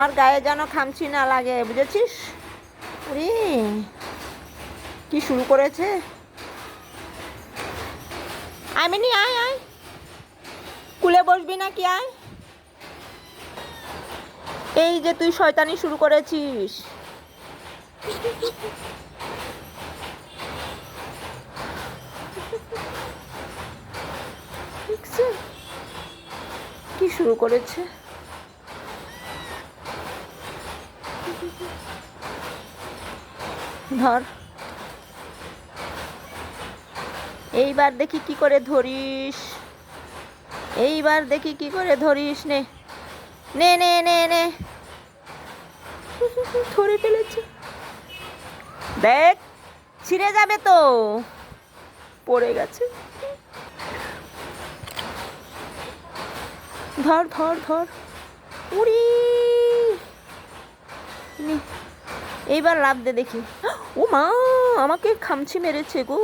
আমার গায়ে যেন খামচি না লাগে, বুঝেছিস? ওরে কি শুরু করেছে! আমিনি আয় আয়, কুলে বসবি না কি? আয়, এই যে তুই শয়তানি শুরু করেছিস। কি শুরু করেছে! ধর, এইবার দেখি কি করে ধরিস, এইবার দেখি কি করে ধরিস। নে নে নে নে নে, ধরে ফেলেছে। দেখ, ছিঁড়ে যাবে তো, পড়ে গেছে। ধর ধর ধর, উড়ি, এইবার লাফ দে দেখি। ও মা, আমাকে খামচি মেরেছে গো।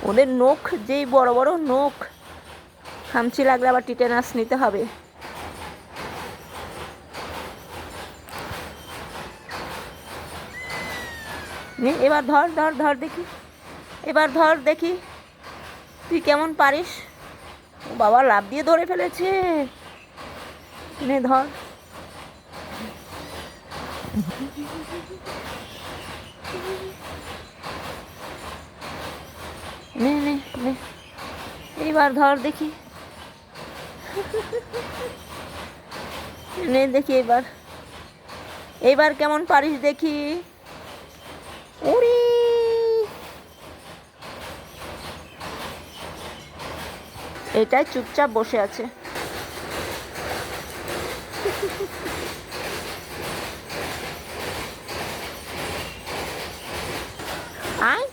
ওদের নখ যেই বড় বড় নখ, খামচি লাগলে আবার টিটেনাস নিতে হবে। নে এবার ধর ধর ধর দেখি, এবার ধর দেখি তুই কেমন পারিস। ও বাবা, লাফ দিয়ে ধরে ফেলেছে। নে ধর, নে নে নে, এইবার ধর দেখি, নে দেখি এবার, এইবার কেমন পারিস দেখি। উড়ি, এটাই চুপচাপ বসে আছে। আয়,